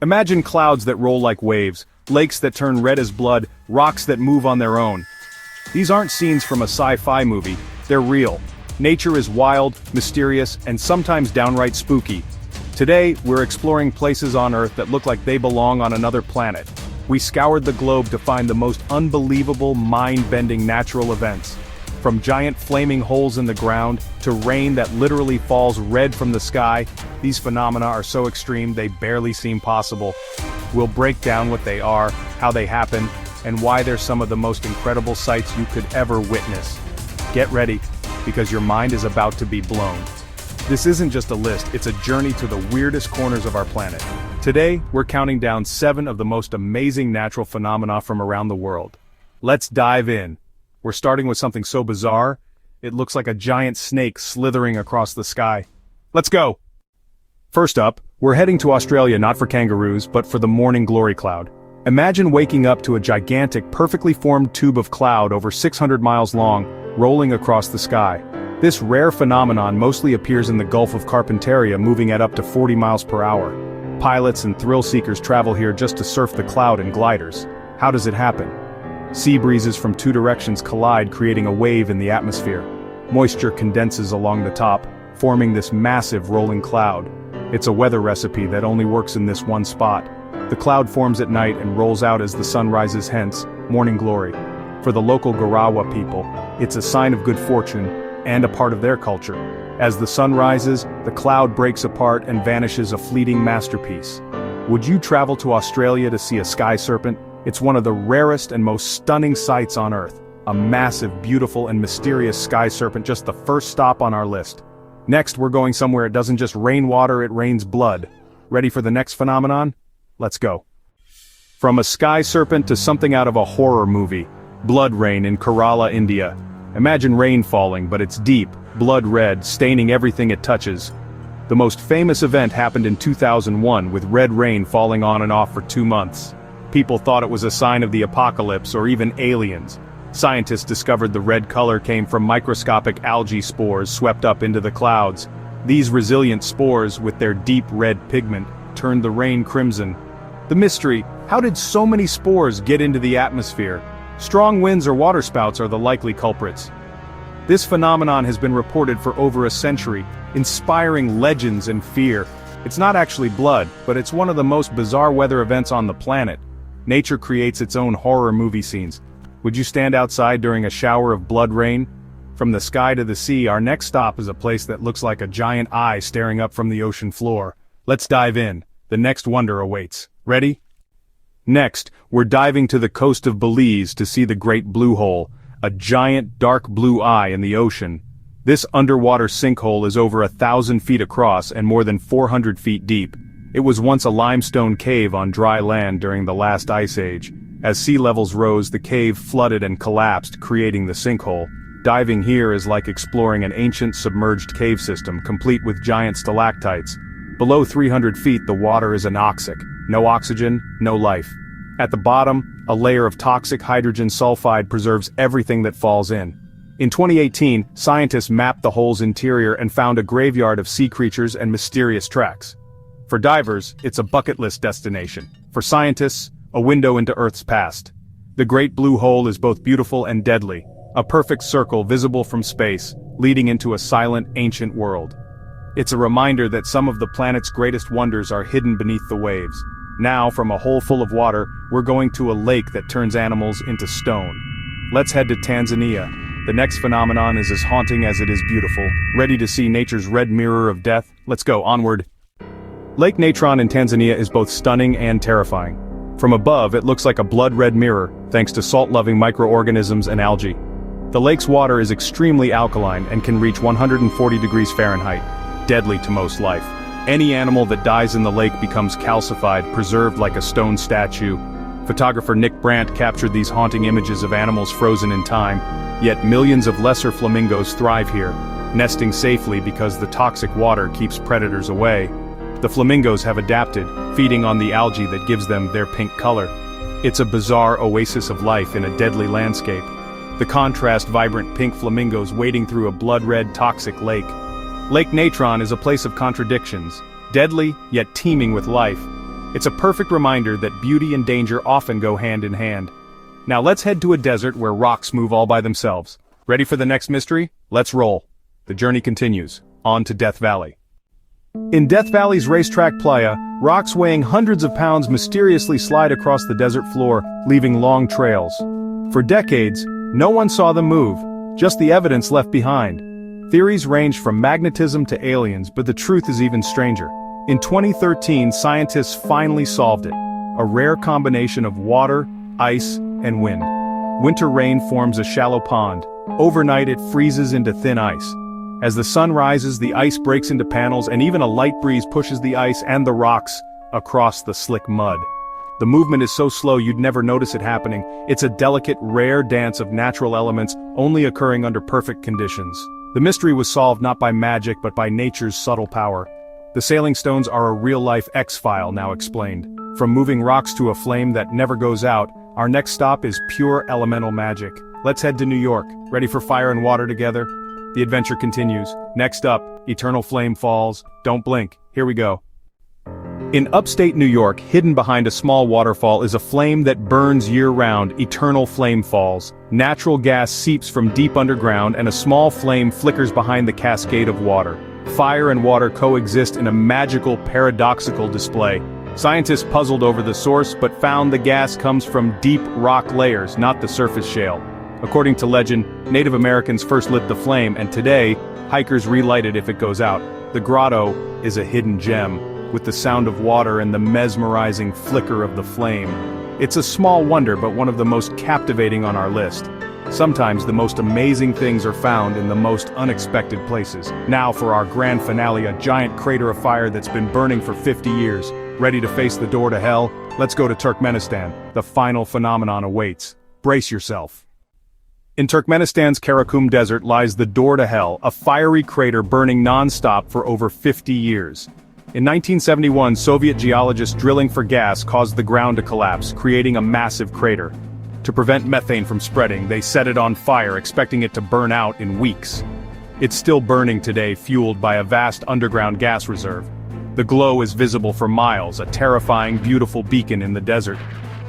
Imagine clouds that roll like waves, lakes that turn red as blood, rocks that move on their own. These aren't scenes from a sci-fi movie, they're real. Nature is wild, mysterious, and sometimes downright spooky. Today, we're exploring places on Earth that look like they belong on another planet. We scoured the globe to find the most unbelievable, mind-bending natural events. From giant flaming holes in the ground, to rain that literally falls red from the sky, these phenomena are so extreme they barely seem possible. We'll break down what they are, how they happen, and why they're some of the most incredible sights you could ever witness. Get ready, because your mind is about to be blown. This isn't just a list, it's a journey to the weirdest corners of our planet. Today, we're counting down 7 of the most amazing natural phenomena from around the world. Let's dive in. We're starting with something so bizarre, it looks like a giant snake slithering across the sky. Let's go! First up, we're heading to Australia not for kangaroos, but for the morning glory cloud. Imagine waking up to a gigantic, perfectly formed tube of cloud over 600 miles long, rolling across the sky. This rare phenomenon mostly appears in the Gulf of Carpentaria, moving at up to 40 miles per hour. Pilots and thrill-seekers travel here just to surf the cloud in gliders. How does it happen? Sea breezes from 2 directions collide, creating a wave in the atmosphere. Moisture condenses along the top, forming this massive rolling cloud. It's a weather recipe that only works in this one spot. The cloud forms at night and rolls out as the sun rises, hence, morning glory. For the local Garawa people, it's a sign of good fortune, and a part of their culture. As the sun rises, the cloud breaks apart and vanishes, a fleeting masterpiece. Would you travel to Australia to see a sky serpent? It's one of the rarest and most stunning sights on Earth. A massive, beautiful, and mysterious sky serpent, just the first stop on our list. Next, we're going somewhere it doesn't just rain water, it rains blood. Ready for the next phenomenon? Let's go. From a sky serpent to something out of a horror movie. Blood rain in Kerala, India. Imagine rain falling, but it's deep, blood red, staining everything it touches. The most famous event happened in 2001, with red rain falling on and off for 2 months. People thought it was a sign of the apocalypse or even aliens. Scientists discovered the red color came from microscopic algae spores swept up into the clouds. These resilient spores, with their deep red pigment, turned the rain crimson. The mystery: how did so many spores get into the atmosphere? Strong winds or waterspouts are the likely culprits. This phenomenon has been reported for over a century, inspiring legends and fear. It's not actually blood, but it's one of the most bizarre weather events on the planet. Nature creates its own horror movie scenes. Would you stand outside during a shower of blood rain? From the sky to the sea, our next stop is a place that looks like a giant eye staring up from the ocean floor. Let's dive in. The next wonder awaits. Ready? Next, we're diving to the coast of Belize to see the Great Blue Hole, a giant dark blue eye in the ocean. This underwater sinkhole is over 1,000 feet across and more than 400 feet deep. It was once a limestone cave on dry land during the last ice age. As sea levels rose, the cave flooded and collapsed, creating the sinkhole. Diving here is like exploring an ancient submerged cave system, complete with giant stalactites. Below 300 feet, the water is anoxic. No oxygen, no life. At the bottom, a layer of toxic hydrogen sulfide preserves everything that falls in. In 2018, scientists mapped the hole's interior and found a graveyard of sea creatures and mysterious tracks. For divers, it's a bucket list destination. For scientists, a window into Earth's past. The Great Blue Hole is both beautiful and deadly, a perfect circle visible from space, leading into a silent, ancient world. It's a reminder that some of the planet's greatest wonders are hidden beneath the waves. Now, from a hole full of water, we're going to a lake that turns animals into stone. Let's head to Tanzania. The next phenomenon is as haunting as it is beautiful. Ready to see nature's red mirror of death? Let's go, onward. Lake Natron in Tanzania is both stunning and terrifying. From above, it looks like a blood-red mirror, thanks to salt-loving microorganisms and algae. The lake's water is extremely alkaline and can reach 140 degrees Fahrenheit, deadly to most life. Any animal that dies in the lake becomes calcified, preserved like a stone statue. Photographer Nick Brandt captured these haunting images of animals frozen in time, yet millions of lesser flamingos thrive here, nesting safely because the toxic water keeps predators away. The flamingos have adapted, feeding on the algae that gives them their pink color. It's a bizarre oasis of life in a deadly landscape. The contrast vibrant pink flamingos wading through a blood-red toxic lake. Lake Natron is a place of contradictions, deadly yet teeming with life. It's a perfect reminder that beauty and danger often go hand in hand. Now let's head to a desert where rocks move all by themselves. Ready for the next mystery? Let's roll. The journey continues, on to Death Valley. In Death Valley's racetrack playa, rocks weighing hundreds of pounds mysteriously slide across the desert floor, leaving long trails. For decades, no one saw them move, just the evidence left behind. Theories range from magnetism to aliens, but the truth is even stranger. In 2013, scientists finally solved it. A rare combination of water, ice, and wind. Winter rain forms a shallow pond. Overnight it freezes into thin ice. As the sun rises, the ice breaks into panels, and even a light breeze pushes the ice and the rocks across the slick mud. The movement is so slow you'd never notice it happening. It's a delicate, rare dance of natural elements, only occurring under perfect conditions. The mystery was solved not by magic but by nature's subtle power. The sailing stones are a real-life X-file now explained. From moving rocks to a flame that never goes out, our next stop is pure elemental magic. Let's head to New York. Ready for fire and water together? The adventure continues. Next up, eternal flame falls. Don't blink. Here we go. In upstate New York, hidden behind a small waterfall is a flame that burns year-round. Eternal flame falls. Natural gas seeps from deep underground and a small flame flickers behind the cascade of water. Fire and water coexist in a magical, paradoxical display. Scientists puzzled over the source but found the gas comes from deep rock layers, not the surface shale. According to legend, Native Americans first lit the flame, and today, hikers relight it if it goes out. The grotto is a hidden gem, with the sound of water and the mesmerizing flicker of the flame. It's a small wonder but one of the most captivating on our list. Sometimes the most amazing things are found in the most unexpected places. Now for our grand finale, a giant crater of fire that's been burning for 50 years. Ready to face the door to hell? Let's go to Turkmenistan. The final phenomenon awaits. Brace yourself. In Turkmenistan's Karakum Desert lies the door to hell, a fiery crater burning non-stop for over 50 years. In 1971, Soviet geologists drilling for gas caused the ground to collapse, creating a massive crater. To prevent methane from spreading, they set it on fire, expecting it to burn out in weeks. It's still burning today, fueled by a vast underground gas reserve. The glow is visible for miles, a terrifying, beautiful beacon in the desert.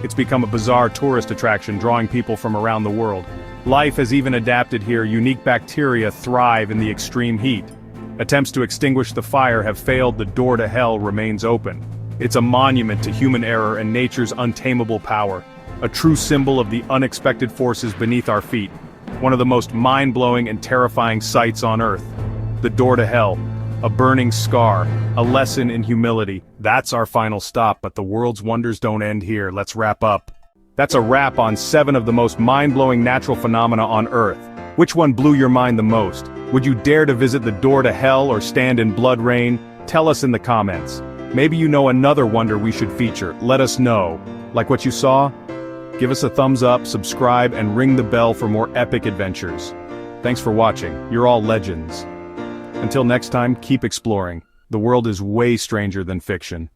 It's become a bizarre tourist attraction, drawing people from around the world. Life has even adapted here. Unique bacteria thrive in the extreme heat. Attempts to extinguish the fire have failed. The door to hell remains open. It's a monument to human error and nature's untamable power. A true symbol of the unexpected forces beneath our feet. One of the most mind-blowing and terrifying sights on Earth. The door to hell. A burning scar. A lesson in humility. That's our final stop, but the world's wonders don't end here. Let's wrap up. That's a wrap on 7 of the most mind-blowing natural phenomena on Earth. Which one blew your mind the most? Would you dare to visit the door to hell or stand in blood rain? Tell us in the comments. Maybe you know another wonder we should feature. Let us know. Like what you saw? Give us a thumbs up, subscribe, and ring the bell for more epic adventures. Thanks for watching. You're all legends. Until next time, keep exploring. The world is way stranger than fiction.